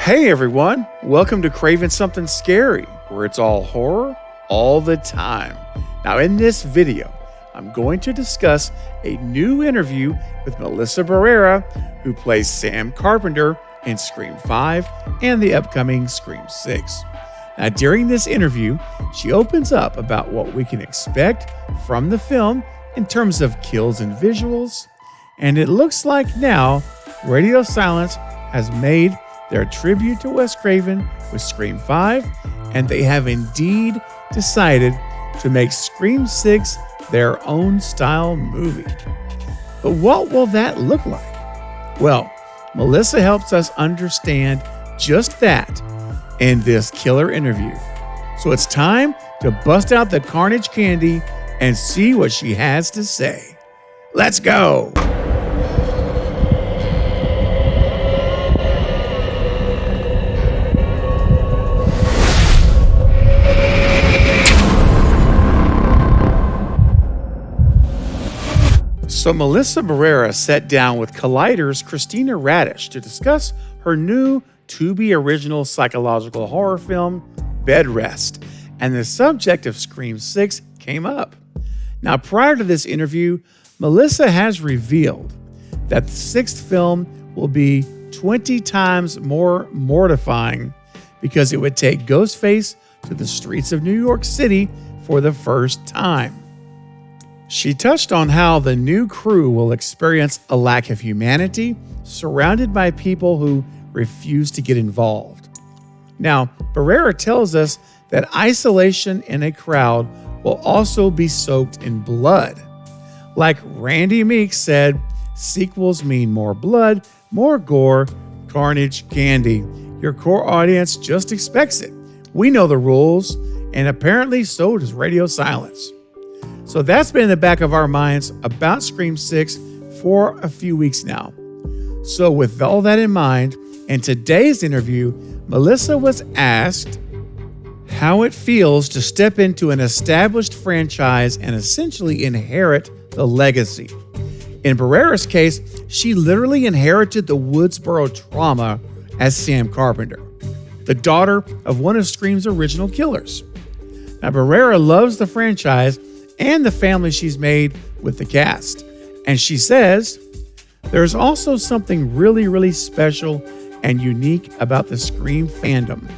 Hey everyone, welcome to Craving Something Scary, where it's all horror all the time. Now in this video, I'm going to discuss a new interview with Melissa Barrera, who plays Sam Carpenter in Scream 5 and the upcoming Scream 6. Now during this interview, she opens up about what we can expect from the film in terms of kills and visuals, and it looks like now Radio Silence has made their tribute to Wes Craven with Scream 5, and they have indeed decided to make Scream 6 their own style movie. But what will that look like? Well, Melissa helps us understand just that in this killer interview. So it's time to bust out the carnage candy and see what she has to say. Let's go! So Melissa Barrera sat down with Collider's Christina Radish to discuss her new to-be original psychological horror film, Bed Rest, and the subject of Scream 6 came up. Now, prior to this interview, Melissa has revealed that the sixth film will be 20 times more mortifying because it would take Ghostface to the streets of New York City for the first time. She touched on how the new crew will experience a lack of humanity, surrounded by people who refuse to get involved. Now, Barrera tells us that isolation in a crowd will also be soaked in blood. Like Randy Meeks said, sequels mean more blood, more gore, carnage, candy. Your core audience just expects it. We know the rules, and apparently so does Radio Silence. So that's been in the back of our minds about Scream 6 for a few weeks now. So with all that in mind, in today's interview, Melissa was asked how it feels to step into an established franchise and essentially inherit the legacy. In Barrera's case, she literally inherited the Woodsboro trauma as Sam Carpenter, the daughter of one of Scream's original killers. Now, Barrera loves the franchise and the family she's made with the cast. And she says, there's also something really, really special and unique about the Scream fandom.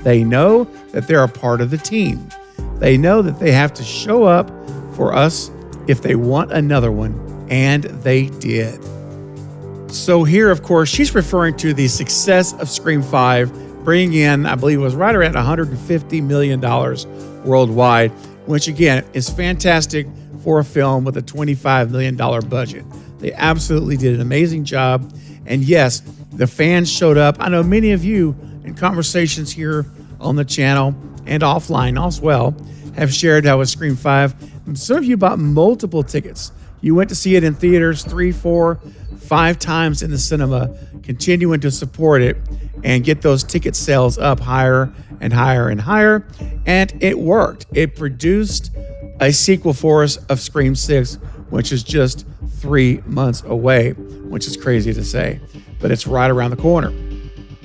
They know that they're a part of the team. They know that they have to show up for us if they want another one, and they did. So here, of course, she's referring to the success of Scream 5, bringing in, I believe it was right around $150 million worldwide, which again is fantastic for a film with a $25 million budget. They absolutely did an amazing job. And yes, the fans showed up. I know many of you in conversations here on the channel and offline as well have shared how with Scream 5, some of you bought multiple tickets. You went to see it in theaters 3, 4, 5 times in the cinema, continuing to support it and get those ticket sales up higher and higher and higher. And it worked. It produced a sequel for us of Scream 6, which is just 3 months away, which is crazy to say, but it's right around the corner.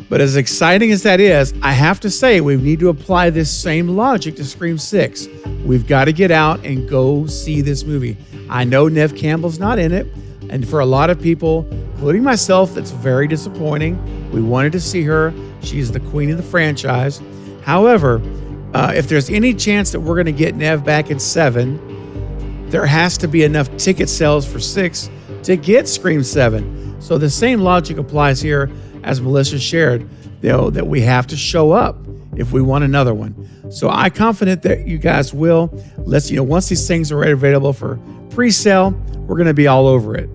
But as exciting as that is, I have to say we need to apply this same logic to Scream 6. We've got to get out and go see this movie. I know Neve Campbell's not in it, and for a lot of people, including myself, that's very disappointing. We wanted to see her. She's the queen of the franchise. However, if there's any chance that we're going to get Neve back in 7, there has to be enough ticket sales for 6 to get Scream 7. So the same logic applies here as Melissa shared, that we have to show up if we want another one. So I'm confident that you guys will. Once these things are available for pre-sale, we're going to be all over it.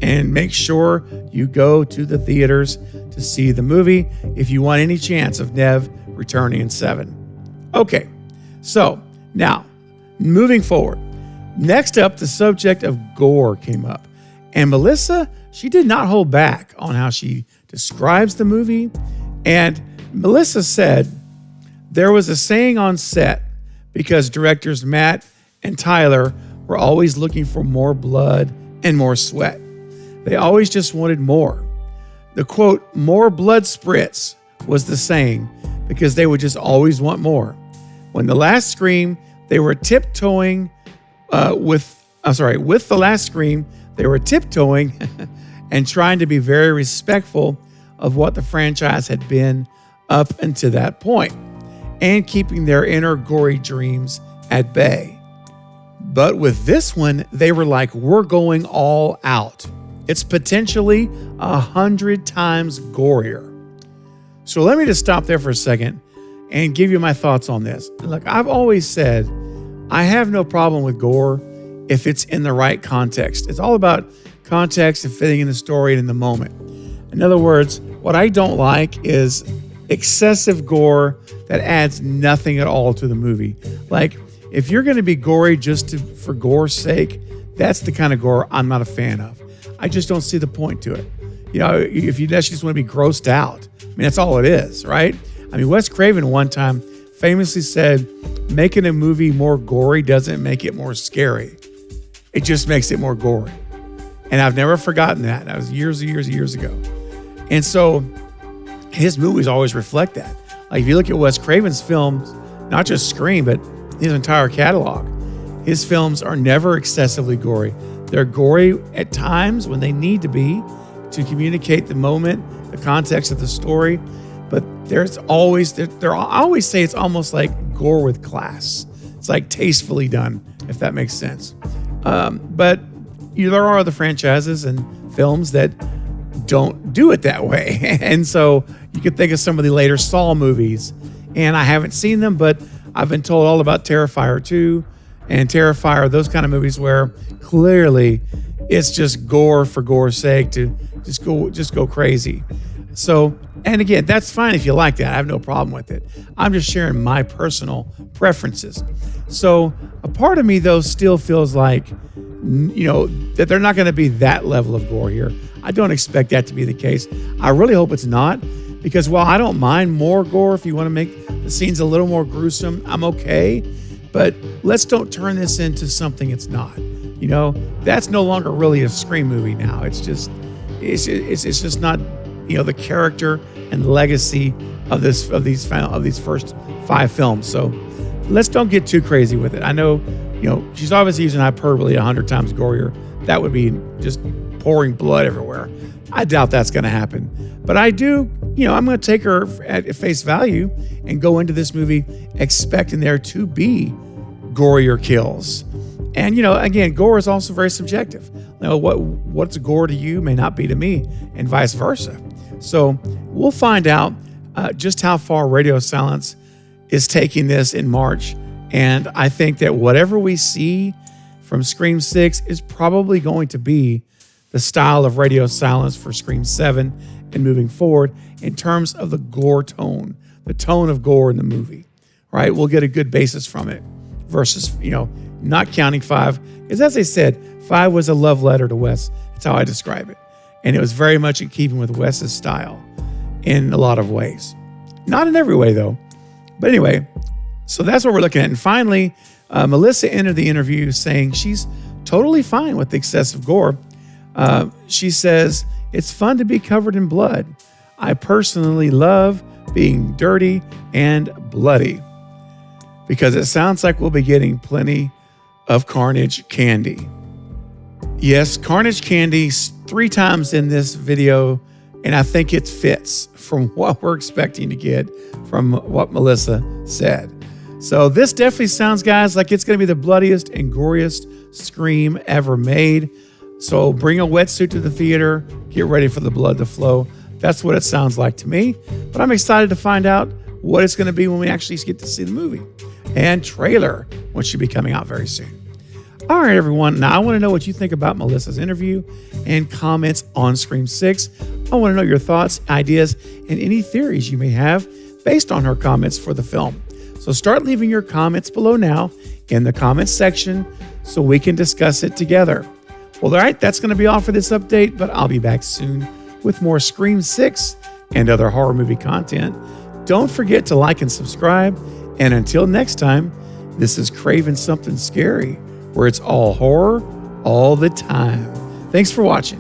And make sure you go to the theaters to see the movie if you want any chance of Neve returning in 7. Okay, so now moving forward. Next up, the subject of gore came up. And Melissa, she did not hold back on how she describes the movie. And Melissa said, there was a saying on set because directors Matt and Tyler were always looking for more blood and more sweat. They always just wanted more. The quote, more blood spritz was the saying because they would just always want more. When the last Scream, they were tiptoeing with the last Scream, they were tiptoeing and trying to be very respectful of what the franchise had been up until that point and keeping their inner gory dreams at bay. But with this one, they were like, we're going all out. It's potentially 100 times gorier. So let me just stop there for a second and give you my thoughts on this. Look, I've always said I have no problem with gore if it's in the right context. It's all about context and fitting in the story and in the moment. In other words, what I don't like is excessive gore that adds nothing at all to the movie. Like, if you're going to be gory just for gore's sake, that's the kind of gore I'm not a fan of. I just don't see the point to it. You know, if you just want to be grossed out, I mean, that's all it is, right? I mean, Wes Craven one time famously said, making a movie more gory doesn't make it more scary. It just makes it more gory. And I've never forgotten that. That was years ago. And so his movies always reflect that. Like if you look at Wes Craven's films, not just Scream, but his entire catalog, his films are never excessively gory. They're gory at times when they need to be to communicate the moment, the context of the story. But I always say it's almost like gore with class. It's like tastefully done, if that makes sense. But there are other franchises and films that don't do it that way. And so you could think of some of the later Saw movies. And I haven't seen them, but I've been told all about Terrifier 2 and Terrifier, those kind of movies where clearly it's just gore for gore's sake to just go crazy. So, and again, that's fine if you like that. I have no problem with it. I'm just sharing my personal preferences. So a part of me, though, still feels like, that they're not going to be that level of gore here. I don't expect that to be the case. I really hope it's not, because while I don't mind more gore, if you want to make the scenes a little more gruesome, I'm okay. But let's don't turn this into something it's not. That's no longer really a Scream movie now. It's just not, the character and legacy of these first 5 films. So let's don't get too crazy with it. I know, she's obviously using hyperbole 100 times gorier. That would be just pouring blood everywhere. I doubt that's going to happen. But I do, I'm going to take her at face value and go into this movie expecting there to be gorier kills. And, again, gore is also very subjective. What's gore to you may not be to me, and vice versa. So we'll find out just how far Radio Silence is taking this in March. And I think that whatever we see from Scream 6 is probably going to be the style of Radio Silence for Scream 7 and moving forward in terms of the gore tone, the tone of gore in the movie, right? We'll get a good basis from it versus, not counting 5. Because as I said, 5 was a love letter to Wes. That's how I describe it. And it was very much in keeping with Wes's style in a lot of ways. Not in every way, though. But anyway, so that's what we're looking at. And finally, Melissa ended the interview saying she's totally fine with the excessive gore. She says, it's fun to be covered in blood. I personally love being dirty and bloody because it sounds like we'll be getting plenty of carnage candy. Yes, carnage candy 3 times in this video, and I think it fits from what we're expecting to get from what Melissa said. So this definitely sounds, guys, like it's going to be the bloodiest and goriest Scream ever made. So bring a wetsuit to the theater, get ready for the blood to flow. That's what it sounds like to me. But I'm excited to find out what it's going to be when we actually get to see the movie and trailer, which should be coming out very soon. All right, everyone. Now I want to know what you think about Melissa's interview and comments on Scream 6. I want to know your thoughts, ideas, and any theories you may have based on her comments for the film. So start leaving your comments below now in the comments section so we can discuss it together. Well, all right, that's going to be all for this update, but I'll be back soon with more Scream 6 and other horror movie content. Don't forget to like and subscribe. And until next time, this is Craven Something Scary, where it's all horror all the time. Thanks for watching.